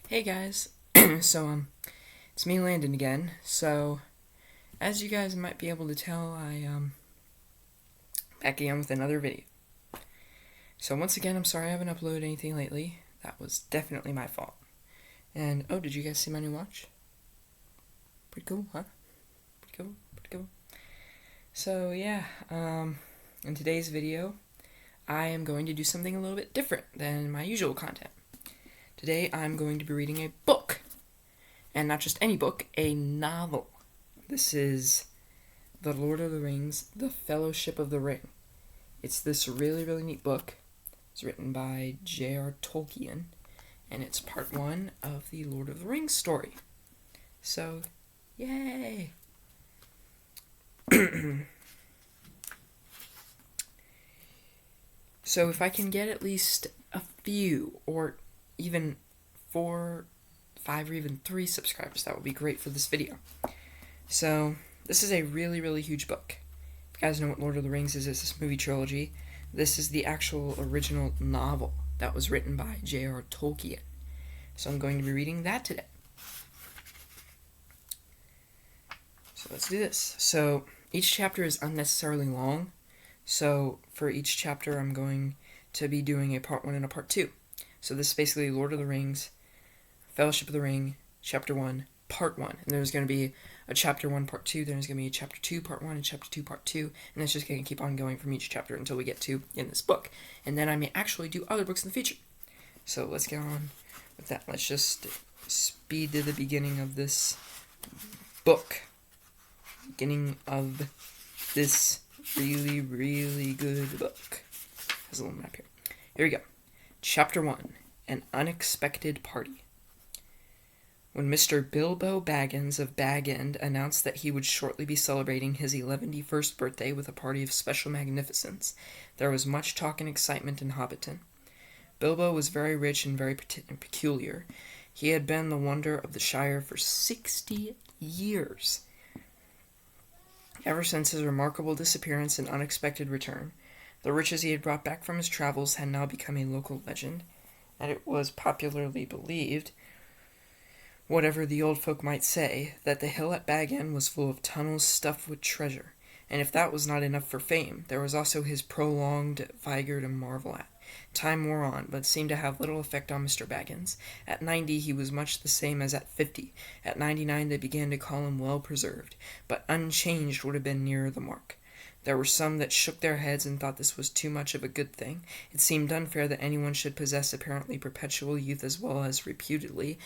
Hey guys, it's me Landon again. So, as you guys might be able to tell, back again with another video. So once again, I'm sorry I haven't uploaded anything lately. That was definitely my fault. And, oh, did you guys see my new watch? Pretty cool, huh? Pretty cool. So, yeah, in today's video, I am going to do something a little bit different than my usual content. Today, I'm going to be reading a book. And not just any book, a novel. This is The Lord of the Rings, The Fellowship of the Ring. It's this really, really neat book. It's written by J.R. Tolkien, and it's part one of the Lord of the Rings story. So, yay! So if I can get at least a few, or even 4, 5, or even 3 subscribers, that would be great for this video. So, this is a really, really huge book. If you guys know what Lord of the Rings is, it's this movie trilogy. This is the actual original novel that was written by J.R. Tolkien. So I'm going to be reading that today. So let's do this. So each chapter is unnecessarily long. So for each chapter I'm going to be doing a part 1 and a part 2. So this is basically Lord of the Rings, Fellowship of the Ring, chapter 1, part 1. And there's going to be a chapter 1, part 2, then there's going to be a chapter 2, part 1, and chapter 2, part 2, and it's just going to keep on going from each chapter until we get to in this book. And then I may actually do other books in the future. So let's get on with that. Let's just speed to the beginning of this book. Beginning of this really, really good book. There's a little map here. Here we go. Chapter 1, An Unexpected Party. When Mr. Bilbo Baggins of Bag End announced that he would shortly be celebrating his 11st birthday with a party of special magnificence, there was much talk and excitement in Hobbiton. Bilbo was very rich and very peculiar. He had been the wonder of the Shire for 60 years. Ever since his remarkable disappearance and unexpected return, the riches he had brought back from his travels had now become a local legend, and it was popularly believed, whatever the old folk might say, that the hill at Bag End was full of tunnels stuffed with treasure, and if that was not enough for fame, there was also his prolonged vigor to marvel at. Time wore on, but seemed to have little effect on Mr. Baggins. At 90 he was much the same as at 50. At 99 they began to call him well preserved, but unchanged would have been nearer the mark. There were some that shook their heads and thought this was too much of a good thing. It seemed unfair that anyone should possess apparently perpetual youth as well as reputedly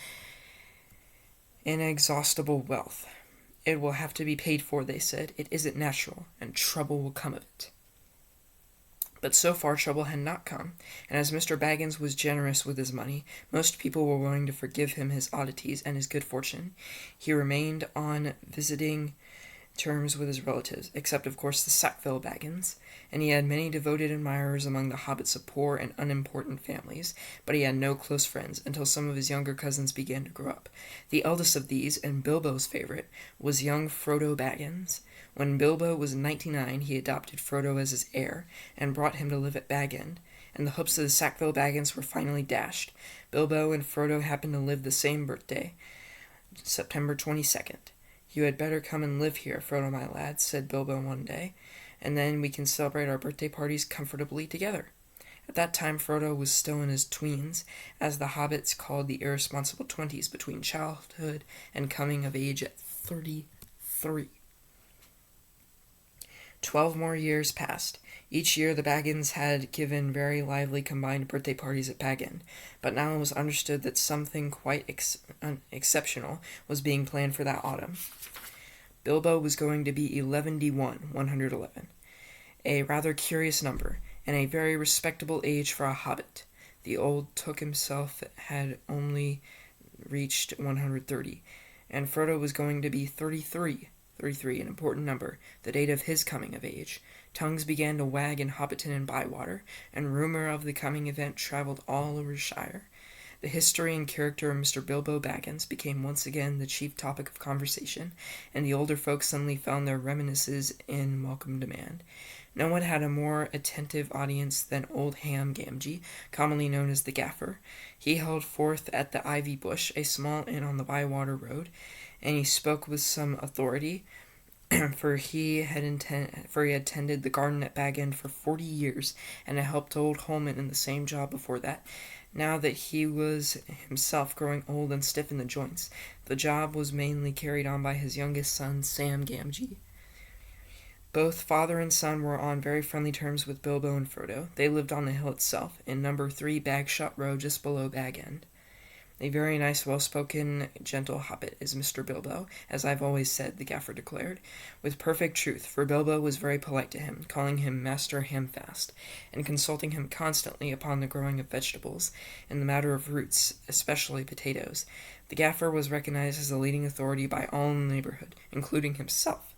inexhaustible wealth. It will have to be paid for, they said. It isn't natural, and trouble will come of it. But so far trouble had not come, and as Mr. Baggins was generous with his money, most people were willing to forgive him his oddities and his good fortune. He remained on visiting terms with his relatives, except of course the Sackville Baggins, and he had many devoted admirers among the hobbits of poor and unimportant families, but he had no close friends until some of his younger cousins began to grow up. The eldest of these, and Bilbo's favorite, was young Frodo Baggins. When Bilbo was 99, he adopted Frodo as his heir, and brought him to live at Bag End, and the hopes of the Sackville Baggins were finally dashed. Bilbo and Frodo happened to live the same birthday, September 22nd. "You had better come and live here, Frodo, my lad," said Bilbo one day, "and then we can celebrate our birthday parties comfortably together." At that time Frodo was still in his tweens, as the hobbits called the irresponsible 20s between childhood and coming of age at 33. 12 more years passed. Each year the Baggins had given very lively combined birthday parties at Bag End, but now it was understood that something quite exceptional was being planned for that autumn. Bilbo was going to be 111, a rather curious number, and a very respectable age for a hobbit. The old Took himself had only reached 130, and Frodo was going to be 33, an important number, the date of his coming of age. Tongues began to wag in Hobbiton and Bywater, and rumor of the coming event traveled all over Shire. The history and character of Mr. Bilbo Baggins became once again the chief topic of conversation, and the older folks suddenly found their reminiscences in welcome demand. No one had a more attentive audience than old Ham Gamgee, commonly known as the Gaffer. He held forth at the Ivy Bush, a small inn on the Bywater Road, and he spoke with some authority, for he had tended the garden at Bag End for 40 years, and had helped old Holman in the same job before that. Now that he was himself growing old and stiff in the joints, the job was mainly carried on by his youngest son, Sam Gamgee. Both father and son were on very friendly terms with Bilbo and Frodo. They lived on the hill itself, in number 3 Bagshot Row, just below Bag End. A very nice, well-spoken, gentle hobbit is Mr. Bilbo, as I've always said, the Gaffer declared, with perfect truth, for Bilbo was very polite to him, calling him Master Hamfast, and consulting him constantly upon the growing of vegetables, in the matter of roots, especially potatoes. The Gaffer was recognized as the leading authority by all in the neighborhood, including himself.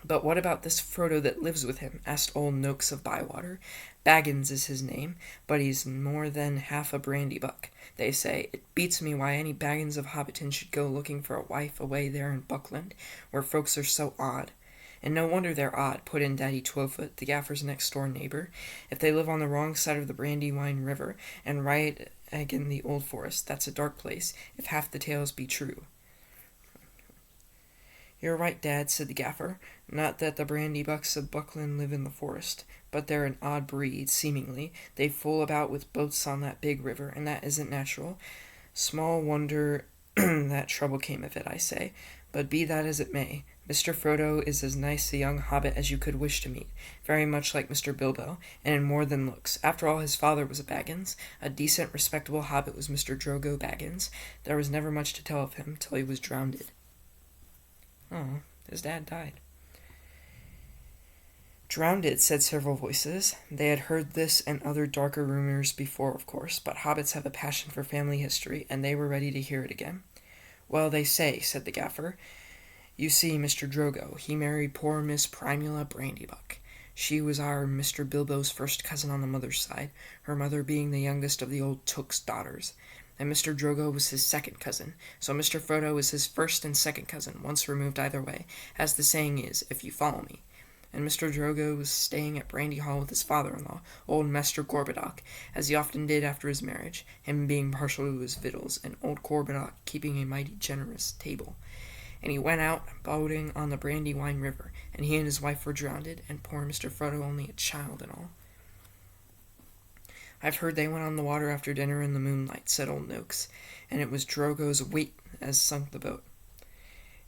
"But what about this Frodo that lives with him?" asked old Noakes of Bywater. "Baggins is his name, but he's more than half a brandy-buck, they say. It beats me why any Baggins of Hobbiton should go looking for a wife away there in Buckland, where folks are so odd." "And no wonder they're odd," put in Daddy Twelfoot, the Gaffer's next-door neighbor, "if they live on the wrong side of the Brandywine River, and right agin the Old Forest. That's a dark place, if half the tales be true." "You're right, Dad," said the Gaffer. "Not that the brandy-bucks of Buckland live in the forest, but they're an odd breed, seemingly. They fool about with boats on that big river, and that isn't natural. Small wonder that trouble came of it, I say. But be that as it may, Mr. Frodo is as nice a young hobbit as you could wish to meet, very much like Mr. Bilbo, and in more than looks. After all, his father was a Baggins. A decent, respectable hobbit was Mr. Drogo Baggins. There was never much to tell of him till he was drowned." Oh, his dad died. "Drowned," said several voices. They had heard this and other darker rumors before, of course, but hobbits have a passion for family history, and they were ready to hear it again. "Well, they say," said the Gaffer. "You see, Mr. Drogo, he married poor Miss Primula Brandybuck. She was our Mr. Bilbo's first cousin on the mother's side, her mother being the youngest of the old Took's daughters. And Mr. Drogo was his second cousin, so Mr. Frodo was his first and second cousin, once removed either way, as the saying is, if you follow me. And Mr. Drogo was staying at Brandy Hall with his father-in-law, old Master Gorbodoc, as he often did after his marriage, him being partial to his victuals, and old Gorbodoc keeping a mighty generous table. And he went out boating on the Brandywine River, and he and his wife were drowned, and poor Mr. Frodo only a child and all." "I've heard they went on the water after dinner in the moonlight," said old Noakes, "and it was Drogo's weight as sunk the boat."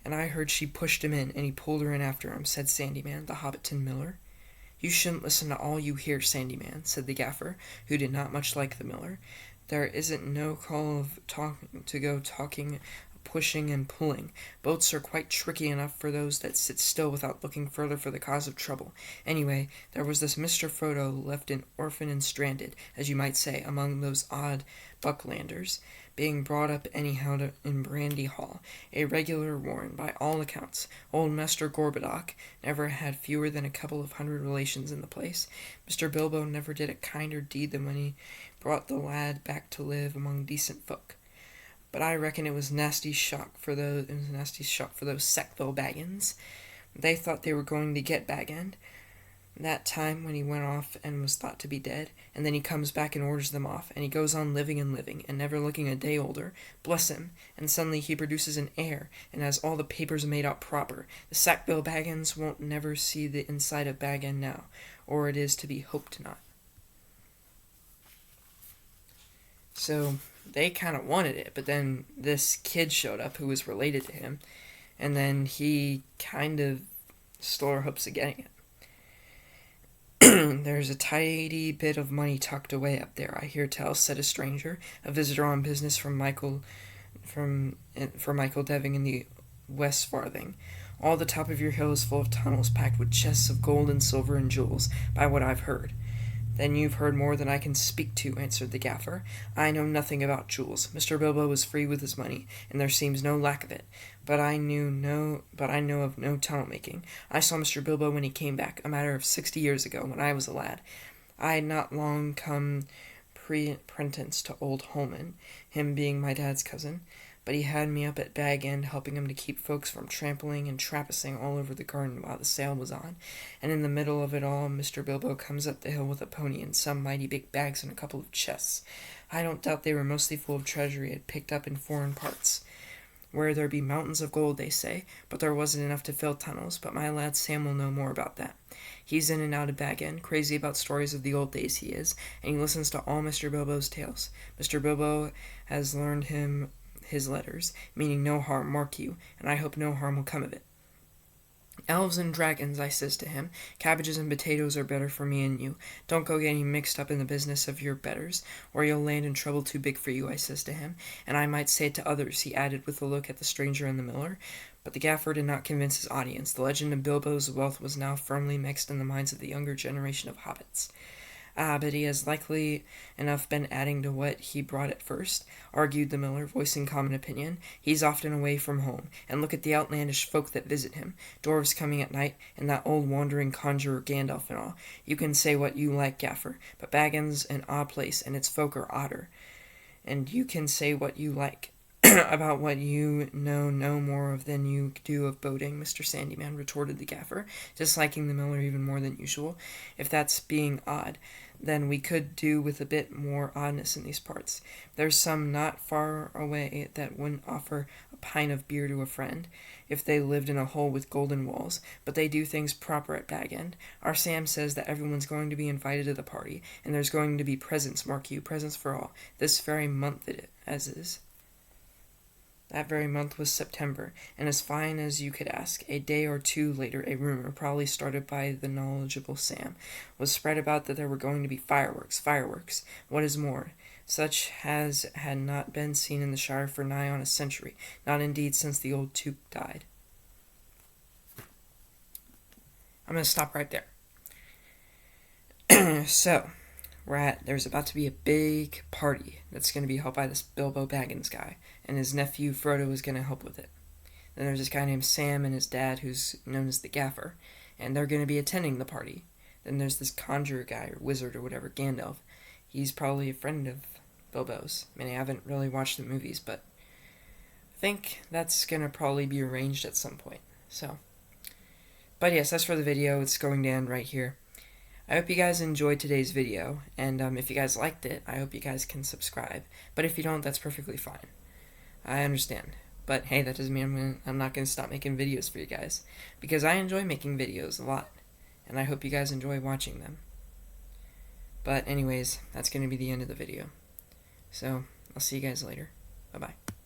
"And I heard she pushed him in, and he pulled her in after him," said Sandyman, the Hobbiton miller. "You shouldn't listen to all you hear, Sandyman," said the Gaffer, who did not much like the miller. "There isn't no call of talking, pushing and pulling. Boats are quite tricky enough for those that sit still without looking further for the cause of trouble. Anyway, there was this Mr. Frodo left an orphan and stranded, as you might say, among those odd Bucklanders, being brought up anyhow in Brandy Hall, a regular warren by all accounts. Old Master Gorbodoc never had fewer than a couple of hundred relations in the place. Mr. Bilbo never did a kinder deed than when he brought the lad back to live among decent folk. But I reckon it was nasty shock for those Sackville Baggins. They thought they were going to get Bag End that time when he went off and was thought to be dead, and then he comes back and orders them off, and he goes on living, and never looking a day older, bless him, and suddenly he produces an heir, and has all the papers made out proper. The Sackville Baggins won't never see the inside of Bag End now, or it is to be hoped not." So they kind of wanted it, but then this kid showed up who was related to him, and then he kind of stole our hopes of getting it. "There's a tidy bit of money tucked away up there, I hear tell," said a stranger, a visitor on business for Michael Deving in the West Farthing. "All the top of your hill is full of tunnels packed with chests of gold and silver and jewels, by what I've heard." "Then you've heard more than I can speak to," answered the Gaffer. "I know nothing about jewels. Mr. Bilbo was free with his money, and there seems no lack of it. But I know of no tunnel making. I saw Mr. Bilbo when he came back, a matter of 60 years ago, when I was a lad. I had not long come pre-prentice to old Holman, him being my dad's cousin, but he had me up at Bag End helping him to keep folks from trampling and trappasing all over the garden while the sale was on, and in the middle of it all Mr. Bilbo comes up the hill with a pony and some mighty big bags and a couple of chests. I don't doubt they were mostly full of treasure he had picked up in foreign parts, where there be mountains of gold, they say, but there wasn't enough to fill tunnels, but my lad Sam will know more about that. He's in and out of Bag End, crazy about stories of the old days he is, and he listens to all Mr. Bilbo's tales. Mr. Bilbo has learned him his letters, meaning no harm, mark you, and I hope no harm will come of it. Elves and dragons, I says to him, cabbages and potatoes are better for me and you. Don't go getting mixed up in the business of your betters, or you'll land in trouble too big for you, I says to him, and I might say it to others, he added with a look at the stranger and the miller. But the gaffer did not convince his audience. The legend of Bilbo's wealth was now firmly mixed in the minds of the younger generation of hobbits. Ah, but he has likely enough been adding to what he brought at first, argued the miller, voicing common opinion. He's often away from home, and look at the outlandish folk that visit him, dwarves coming at night, and that old wandering conjurer Gandalf and all. You can say what you like, gaffer, but Bag End's an odd place, and its folk are odder. And you can say what you like about what you know no more of than you do of boating, Mr. Sandyman, retorted the gaffer, disliking the miller even more than usual. If that's being odd, then we could do with a bit more oddness in these parts. There's some not far away that wouldn't offer a pint of beer to a friend, if they lived in a hole with golden walls, but they do things proper at Bag End. Our Sam says that everyone's going to be invited to the party, and there's going to be presents, mark you, presents for all, this very month as is. That very month was September, and as fine as you could ask. A day or two later, a rumor, probably started by the knowledgeable Sam, was spread about that there were going to be fireworks. What is more, such as had not been seen in the Shire for nigh on a century, not indeed since the old Tuke died. I'm going to stop right there. So, there's about to be a big party that's going to be held by this Bilbo Baggins guy, and his nephew Frodo is going to help with it. Then there's this guy named Sam and his dad, who's known as the Gaffer, and they're going to be attending the party. Then there's this conjurer guy, or wizard, or whatever, Gandalf. He's probably a friend of Bilbo's. I mean, I haven't really watched the movies, but I think that's going to probably be arranged at some point. But yes, that's for the video. It's going to end right here. I hope you guys enjoyed today's video, and if you guys liked it, I hope you guys can subscribe. But if you don't, that's perfectly fine. I understand. But hey, that doesn't mean I'm not going to stop making videos for you guys, because I enjoy making videos a lot, and I hope you guys enjoy watching them. But anyways, that's going to be the end of the video. So, I'll see you guys later. Bye-bye.